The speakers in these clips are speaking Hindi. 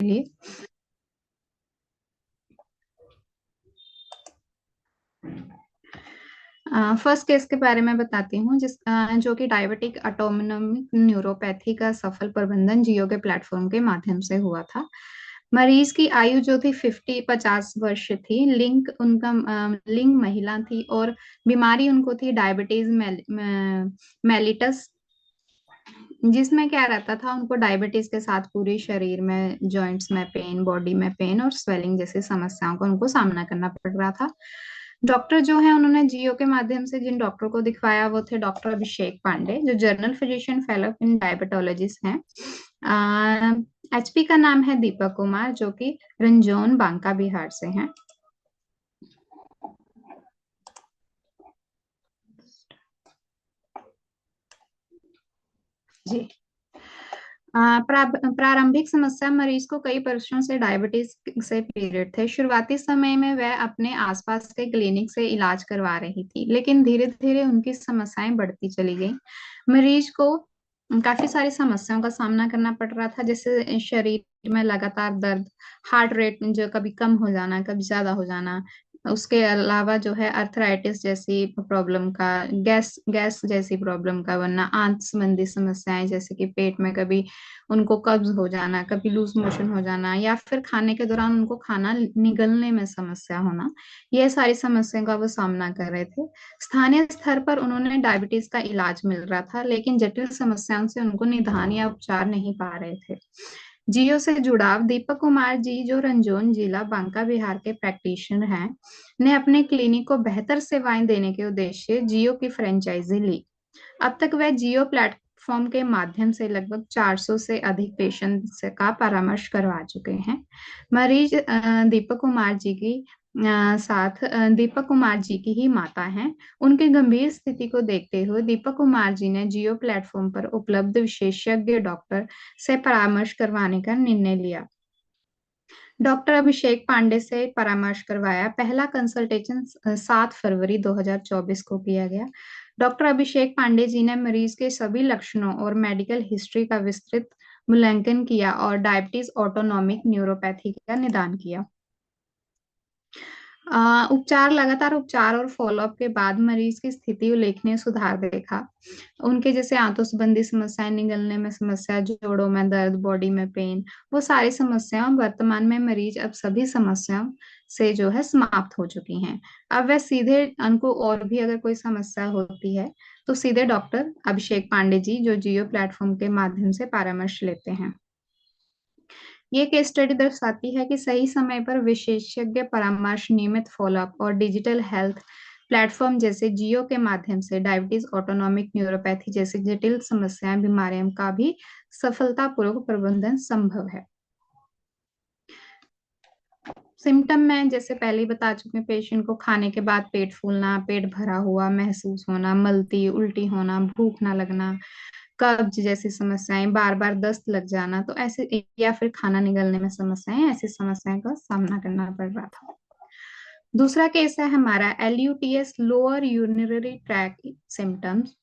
लिए। फर्स्ट केस के बारे में बताती हूँ, जो कि डायबिटिक ऑटोनोमिक न्यूरोपैथी का सफल प्रबंधन जियो के प्लेटफॉर्म के माध्यम से हुआ था। मरीज की आयु जो थी 50 वर्ष थी। लिंग महिला थी और बीमारी उनको थी डायबिटीज मेलिटस, जिसमें क्या रहता था, उनको डायबिटीज के साथ पूरी शरीर में जॉइंट्स में पेन, बॉडी में पेन और स्वेलिंग जैसी समस्याओं का उनको सामना करना पड़ रहा था। डॉक्टर जो है, उन्होंने जियो के माध्यम से जिन डॉक्टर को दिखवाया वो थे डॉक्टर अभिषेक पांडे, जो journal physician fellow in diabetologist हैं। एचपी का नाम है दीपक कुमार, जो कि रंजौन बांका बिहार से हैं। जी। प्रारंभिक समस्या, मरीज को कई वर्षों से डायबिटीज से पीड़ित थे। शुरुआती समय में वह अपने आसपास के क्लिनिक से इलाज करवा रही थी, लेकिन धीरे धीरे उनकी समस्याएं बढ़ती चली गई। मरीज को काफी सारी समस्याओं का सामना करना पड़ रहा था, जैसे शरीर में लगातार दर्द, हार्ट रेट जो कभी कम हो जाना, कभी ज्यादा हो जाना। उसके अलावा जो है अर्थराइटिस जैसी प्रॉब्लम का, गैस गैस जैसी प्रॉब्लम का, वरना आंत संबंधी समस्याएं जैसे कि पेट में कभी उनको कब्ज हो जाना, कभी लूज मोशन हो जाना, या फिर खाने के दौरान उनको खाना निगलने में समस्या होना। ये सारी समस्याओं का वो सामना कर रहे थे। स्थानीय स्तर पर उन्होंने डायबिटीज का इलाज मिल रहा था, लेकिन जटिल समस्याओं से उनको निदान या उपचार नहीं पा रहे थे। जियो से जुड़ाव, दीपक कुमार जी, जो रंजौन जिला बांका बिहार के प्रैक्टिशनर हैं, ने अपने क्लिनिक को बेहतर सेवाएं देने के उद्देश्य जियो की फ्रेंचाइजी ली। अब तक वह जियो प्लेटफॉर्म के माध्यम से लगभग 400 से अधिक पेशेंट का परामर्श करवा चुके हैं। मरीज दीपक कुमार जी की दीपक कुमार जी की ही माता हैं। उनकी गंभीर स्थिति को देखते हुए दीपक कुमार जी ने जियो प्लेटफॉर्म पर उपलब्ध विशेषज्ञ डॉक्टर से परामर्श करवाने का निर्णय लिया। डॉक्टर अभिषेक पांडे से परामर्श करवाया। पहला कंसल्टेशन 7 फरवरी 2024 को किया गया। डॉक्टर अभिषेक पांडे जी ने मरीज के सभी लक्षणों और मेडिकल हिस्ट्री का विस्तृत मूल्यांकन किया और डायबिटीज ऑटोनोमिक न्यूरोपैथी का निदान किया। लगातार उपचार और फॉलोअप के बाद मरीज की स्थिति उल्लेखनीय सुधार देखा। उनके जैसे आंतों संबंधी समस्याएं, निगलने में समस्या, जोड़ों में दर्द, बॉडी में पेन, वो सारी समस्याएं वर्तमान में मरीज अब सभी समस्याओं से जो है समाप्त हो चुकी हैं। अब वह सीधे, उनको और भी अगर कोई समस्या होती है तो सीधे डॉक्टर अभिषेक पांडे जी, जो जियो प्लेटफॉर्म के माध्यम से परामर्श लेते हैं। ये केस स्टडी दर्शाती है कि सही समय पर विशेषज्ञ परामर्श, नियमित फॉलोअप और डिजिटल हेल्थ प्लेटफॉर्म जैसे जियो के माध्यम से डायबिटीज ऑटोनोमिक न्यूरोपैथी जैसी जटिल समस्याएं, बीमारियों का भी सफलतापूर्वक प्रबंधन संभव है। सिम्टम में जैसे पहले ही बता चुके हैं, पेशेंट को खाने के बाद पेट फूलना, पेट भरा हुआ महसूस होना, मलती उल्टी होना, भूख ना लगना, कब्ज जैसी समस्याएं, बार बार दस्त लग जाना, तो ऐसे, या फिर खाना निगलने में समस्याएं, ऐसी समस्याएं का सामना करना पड़ रहा था। दूसरा केस है हमारा LUTS, lower urinary track symptoms,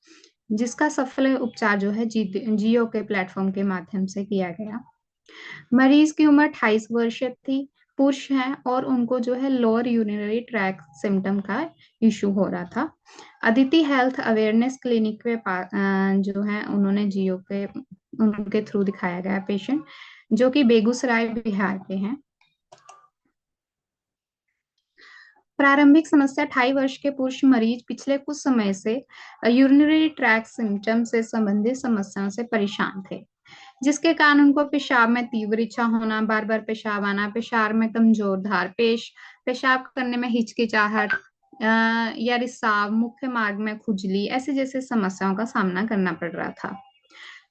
जिसका सफल उपचार जो है जियो के प्लेटफॉर्म के माध्यम से किया गया। मरीज की उम्र 28 वर्ष थी, पुरुष हैं और उनको जो है लोअर यूरिनरी ट्रैक सिम्टम का इशू हो रहा था। अदिति हेल्थ अवेयरनेस क्लिनिक के जो है, उन्होंने जियो के उनके थ्रू दिखाया गया पेशेंट, जो कि बेगूसराय बिहार के हैं। प्रारंभिक समस्या, 28 वर्ष के पुरुष मरीज पिछले कुछ समय से यूरिनरी ट्रैक सिम्टम से संबंधित समस्याओं से परेशान थे, जिसके कारण उनको पेशाब में तीव्र इच्छा होना, बार बार पेशाब आना, पेशाब में कमजोर धार, पेशाब करने में हिचकिचाहट या रिसाव, मुख्य मार्ग में खुजली, ऐसे जैसे समस्याओं का सामना करना पड़ रहा था।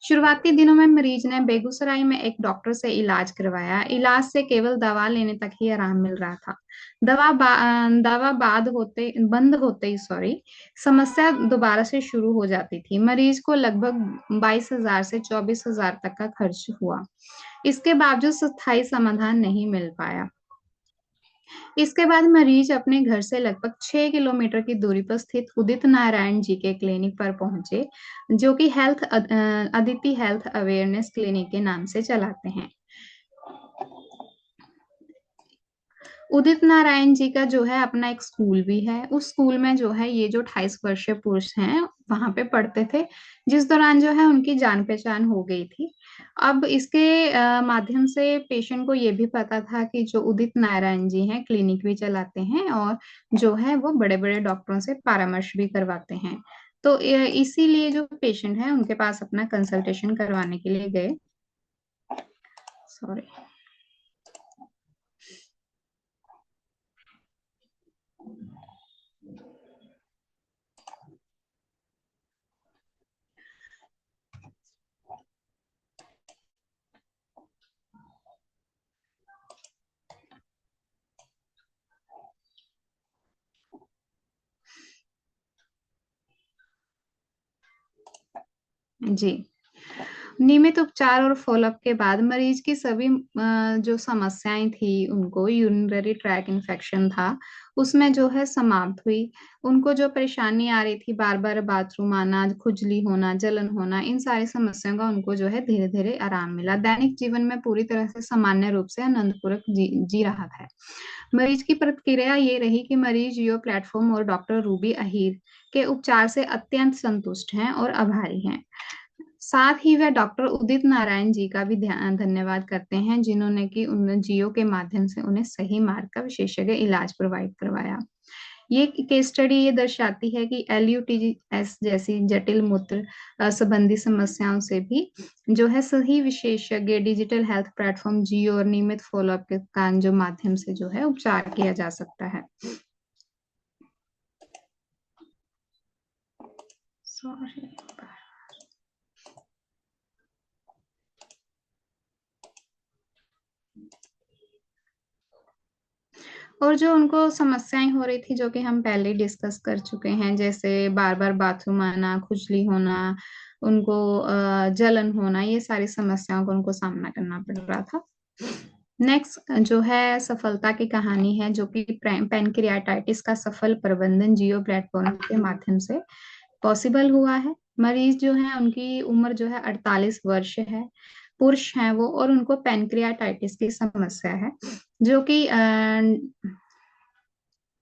शुरुआती दिनों में मरीज ने बेगूसराय में एक डॉक्टर से इलाज करवाया। इलाज से केवल दवा लेने तक ही आराम मिल रहा था। दवा बंद होते ही समस्या दोबारा से शुरू हो जाती थी। मरीज को लगभग 22,000 से 24,000 तक का खर्च हुआ। इसके बावजूद स्थायी समाधान नहीं मिल पाया। इसके बाद मरीज अपने घर से लगभग 6 किलोमीटर की दूरी पर स्थित उदित नारायण जी के क्लिनिक पर पहुंचे, जो कि अदिति हेल्थ अवेयरनेस क्लिनिक के नाम से चलाते हैं। उदित नारायण जी का जो है अपना एक स्कूल भी है। उस स्कूल में जो है ये जो 28 वर्षीय पुरुष हैं वहां पे पढ़ते थे, जिस दौरान जो है उनकी जान पहचान हो गई थी। अब इसके माध्यम से पेशेंट को ये भी पता था कि जो उदित नारायण जी हैं क्लिनिक भी चलाते हैं और जो है वो बड़े बड़े डॉक्टरों से परामर्श भी करवाते हैं। तो इसीलिए जो पेशेंट है उनके पास अपना कंसल्टेशन करवाने के लिए गए। सॉरी। जी। नियमित उपचार और फॉलोअप के बाद मरीज की सभी जो समस्याएं थी, उनको यूरिनरी ट्रैक इन्फेक्शन था उसमें जो है समाप्त हुई। उनको जो परेशानी आ रही थी, बार बार बाथरूम आना, खुजली होना, जलन होना, इन सारी समस्याओं का उनको जो है धीरे धीरे आराम मिला। दैनिक जीवन में पूरी तरह से सामान्य रूप से आनंदपूर्वक जी रहा था। मरीज की प्रतिक्रिया ये रही कि मरीज जियो प्लेटफॉर्म और डॉक्टर रूबी अहीर के उपचार से अत्यंत संतुष्ट हैं और आभारी हैं। साथ ही वह डॉक्टर उदित नारायण जी का भी धन्यवाद करते हैं, जिन्होंने कि उन जियो के माध्यम से उन्हें सही मार्ग का विशेषज्ञ इलाज प्रोवाइड करवाया। ये केस स्टडी ये दर्शाती है कि LUTS जैसी जटिल मूत्र संबंधी समस्याओं से भी जो है सही विशेषज्ञ डिजिटल हेल्थ प्लेटफॉर्म जियो और नियमित फॉलोअप के कान जो माध्यम से जो है उपचार किया जा सकता है। सॉरी। और जो उनको समस्याएं हो रही थी जो कि हम पहले डिस्कस कर चुके हैं, जैसे बार बार बाथरूम आना, खुजली होना, उनको जलन होना, ये सारी समस्याओं का उनको सामना करना पड़ रहा था। नेक्स्ट जो है सफलता की कहानी है, जो कि पैनक्रियाटाइटिस का सफल प्रबंधन जियो प्लेटफॉर्म के माध्यम से पॉसिबल हुआ है। मरीज जो है उनकी उम्र जो है 48 वर्ष है, पुरुष हैं वो, और उनको पैनक्रियाटाइटिस की समस्या है, जो कि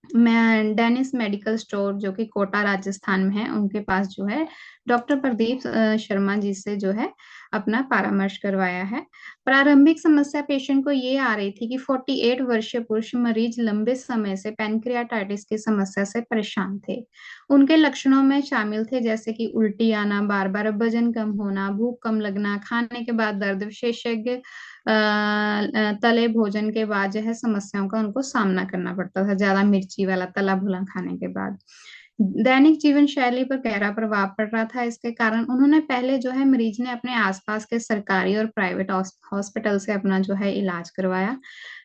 मैं डेनिस मेडिकल स्टोर जो कि कोटा राजस्थान में है, उनके पास जो है डॉक्टर प्रदीप शर्मा जी से जो है अपना परामर्श करवाया है। प्रारंभिक समस्या पेशेंट को ये आ रही थी कि 48 वर्षीय पुरुष मरीज लंबे समय से पैनक्रियाटाइटिस की समस्या से परेशान थे। उनके लक्षणों में शामिल थे जैसे कि उल्टी आना, बार बार वजन कम होना, भूख कम लगना, खाने के बाद दर्द। विशेषज्ञ तले भोजन के बाद जो है समस्याओं का उनको सामना करना पड़ता था, ज्यादा मिर्ची वाला तला भुना खाने के बाद। दैनिक जीवन शैली पर गहरा प्रभाव पड़ रहा था। इसके कारण उन्होंने पहले जो है मरीज ने अपने आसपास के सरकारी और प्राइवेट हॉस्पिटल से अपना जो है इलाज करवाया।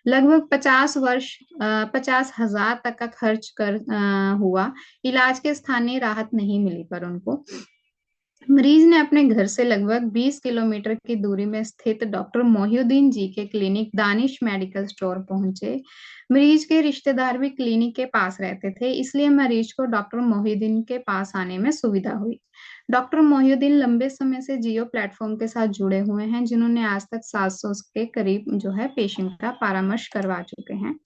लगभग 50,000 तक का खर्च कर हुआ। इलाज के स्थानीय राहत नहीं मिली, पर उनको मरीज ने अपने घर से लगभग 20 किलोमीटर की दूरी में स्थित डॉक्टर मोहिउद्दीन जी के क्लिनिक दानिश मेडिकल स्टोर पहुंचे। मरीज के रिश्तेदार भी क्लिनिक के पास रहते थे, इसलिए मरीज को डॉक्टर मोहिउद्दीन के पास आने में सुविधा हुई। डॉक्टर मोहिउद्दीन लंबे समय से जियो प्लेटफॉर्म के साथ जुड़े हुए हैं, जिन्होंने आज तक 700 के करीब जो है पेशेंट का परामर्श करवा चुके हैं।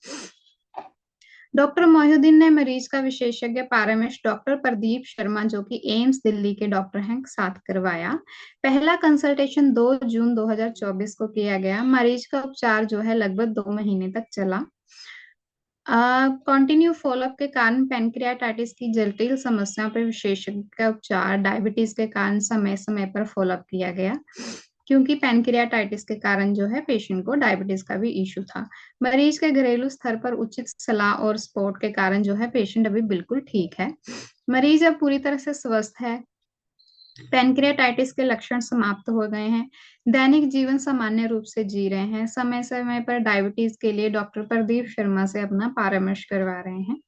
डॉक्टर मोहिउद्दीन ने मरीज का विशेषज्ञ परामर्श डॉक्टर प्रदीप शर्मा जो कि एम्स दिल्ली के डॉक्टर हैं साथ करवाया। पहला कंसल्टेशन 2 जून 2024 को किया गया। मरीज का उपचार जो है लगभग 2 महीने तक चला। कंटिन्यू फॉलोअप के कारण पैनक्रियाटाइटिस की जटिल समस्याओं पर विशेषज्ञ का उपचार, डायबिटीज के कारण समय समय पर फॉलोअप किया गया, क्योंकि पैनक्रियाटाइटिस के कारण जो है पेशेंट को डायबिटीज का भी इशू था। मरीज के घरेलू स्तर पर उचित सलाह और सपोर्ट के कारण जो है पेशेंट अभी बिल्कुल ठीक है। मरीज अब पूरी तरह से स्वस्थ है। पैनक्रियाटाइटिस के लक्षण समाप्त हो गए हैं। दैनिक जीवन सामान्य रूप से जी रहे हैं। समय समय पर डायबिटीज के लिए डॉक्टर प्रदीप शर्मा से अपना परामर्श करवा रहे हैं।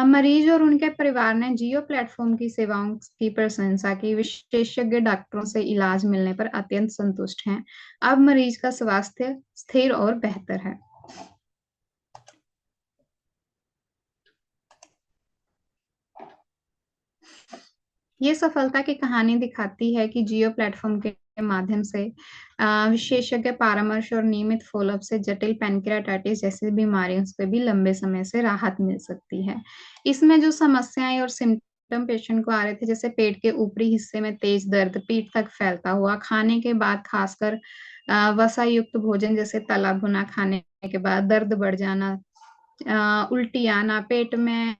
मरीज और उनके परिवार ने जियो प्लेटफॉर्म की सेवाओं की प्रशंसा की। विशेषज्ञ डॉक्टरों से इलाज मिलने पर अत्यंत संतुष्ट हैं। अब मरीज का स्वास्थ्य स्थिर और बेहतर है। ये सफलता की कहानी दिखाती है कि जियो प्लेटफॉर्म के माध्यम से विशेषज्ञ परामर्श और नियमित फॉलोअप से जटिल पैनक्रियाटाइटिस जैसी बीमारियों से भी लंबे समय से राहत मिल सकती है। इसमें जो समस्याएं और सिम्टम पेशेंट को आ रहे थे, जैसे पेट के ऊपरी हिस्से में तेज दर्द, पीठ तक फैलता हुआ, खाने के बाद खासकर वसा युक्त भोजन जैसे तला भुना खाने के बाद दर्द बढ़ जाना, उल्टी आना, पेट में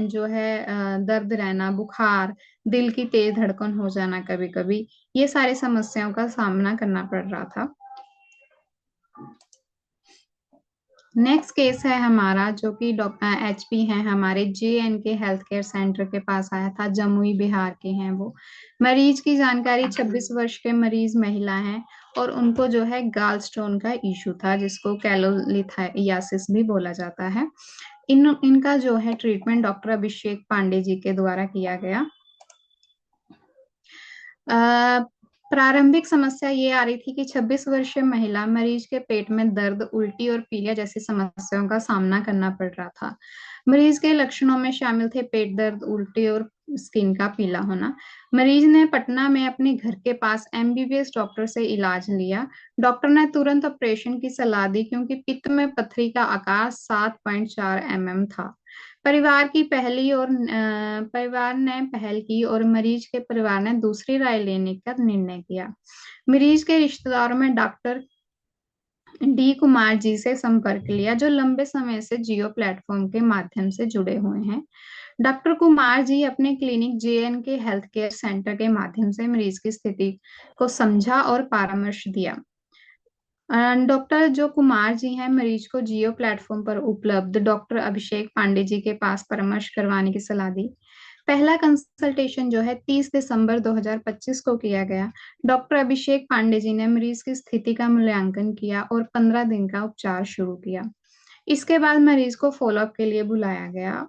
जो है दर्द रहना, बुखार, दिल की तेज धड़कन हो जाना कभी कभी, ये सारी समस्याओं का सामना करना पड़ रहा था। नेक्स्ट केस है हमारा, जो कि डॉक्टर एचपी हैं, हमारे JNK हेल्थ केयर सेंटर के पास आया था। जमुई बिहार के हैं वो। मरीज की जानकारी, 26 वर्ष के मरीज महिला हैं और उनको जो है गाल स्टोन का इशू था, जिसको कैलोलिथाइयासिस भी बोला जाता है। इनका जो है ट्रीटमेंट डॉक्टर अभिषेक पांडे जी के द्वारा किया गया। प्रारंभिक समस्या ये आ रही थी कि 26 वर्षीय महिला मरीज के पेट में दर्द, उल्टी और पीलिया जैसी समस्याओं का सामना करना पड़ रहा था। मरीज के लक्षणों में शामिल थे पेट दर्द, उल्टी और स्किन का पीला होना। मरीज ने पटना में अपने घर के पास MBBS डॉक्टर से इलाज लिया। डॉक्टर ने तुरंत ऑपरेशन की सलाह दी, क्योंकि पित्त में पथरी का आकार 7.4 mm था। परिवार ने पहल की और मरीज के परिवार ने दूसरी राय लेने का निर्णय किया। मरीज के रिश्तेदारों में डॉक्टर D कुमार जी से संपर्क लिया, जो लंबे समय से जियो प्लेटफॉर्म के माध्यम से जुड़े हुए हैं। डॉक्टर कुमार जी अपने clinic JNK health care centre के माध्यम से मरीज की स्थिति को समझा और परामर्श दिया। डॉक्टर जो कुमार जी हैं, मरीज को जियो प्लेटफॉर्म पर उपलब्ध डॉक्टर अभिषेक पांडे जी के पास परामर्श करवाने की सलाह दी। पहला कंसल्टेशन जो है 30 दिसंबर 2025 को किया गया। डॉक्टर अभिषेक पांडे जी ने मरीज की स्थिति का मूल्यांकन किया और 15 दिन का उपचार शुरू किया। इसके बाद मरीज को फॉलोअप के लिए बुलाया गया।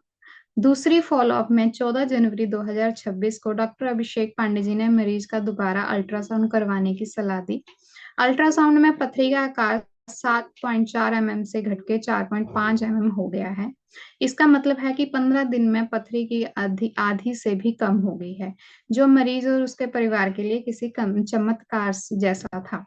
दूसरी फॉलोअप में 14 जनवरी 2026 को डॉक्टर अभिषेक पांडे जी ने मरीज का दोबारा अल्ट्रासाउंड करवाने की सलाह दी। अल्ट्रासाउंड में पथरी का आकार 7.4 mm से घटके 4.5 mm हो गया है। इसका मतलब है कि 15 दिन में पथरी की आधी से भी कम हो गई है, जो मरीज और उसके परिवार के लिए किसी चमत्कार जैसा था।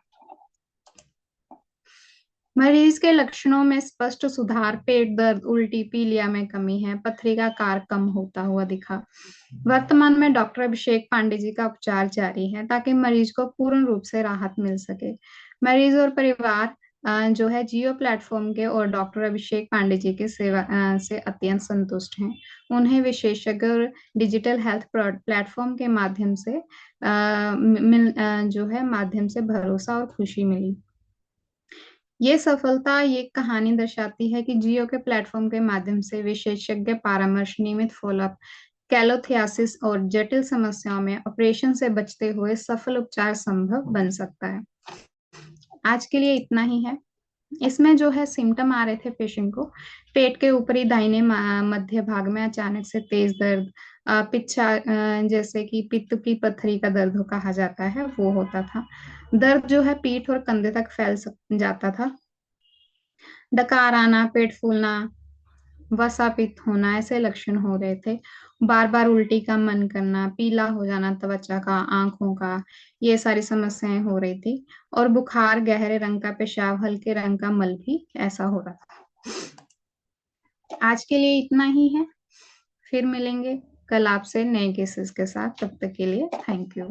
मरीज के लक्षणों में स्पष्ट सुधार, पेट दर्द, उल्टी, पीलिया में कमी है, पथरी का आकार कम होता हुआ दिखा। वर्तमान में डॉक्टर अभिषेक पांडे जी का उपचार जारी है, ताकि मरीज को पूर्ण रूप से राहत मिल सके। मरीज और परिवार जो है जियो प्लेटफॉर्म के और डॉक्टर अभिषेक पांडे जी के सेवा से अत्यंत संतुष्ट हैं। उन्हें विशेषज्ञ और डिजिटल हेल्थ प्लेटफॉर्म के माध्यम से माध्यम से भरोसा और खुशी मिली। ये सफलता ये कहानी दर्शाती है कि जियो के प्लेटफॉर्म के माध्यम से विशेषज्ञ परामर्श, नियमित फॉलोअप, कैलोथियासिस और जटिल समस्याओं में ऑपरेशन से बचते हुए सफल उपचार संभव बन सकता है। आज के लिए इतना ही है। इसमें जो है सिम्टम आ रहे थे पेशेंट को, पेट के ऊपरी दाहिने मध्य भाग में अचानक से तेज दर्द, जैसे कि पित्त की पथरी का दर्द कहा जाता है, वो होता था। दर्द जो है पीठ और कंधे तक फैल जाता था। डकार आना, पेट फूलना, वसा पित्त होना, ऐसे लक्षण हो रहे थे। बार बार उल्टी का मन करना, पीला हो जाना त्वचा का, आंखों का, ये सारी समस्याएं हो रही थी। और बुखार, गहरे रंग का पेशाब, हल्के रंग का मल भी ऐसा हो रहा था। आज के लिए इतना ही है। फिर मिलेंगे कल आपसे नए केसेस के साथ। तब तक के लिए थैंक यू।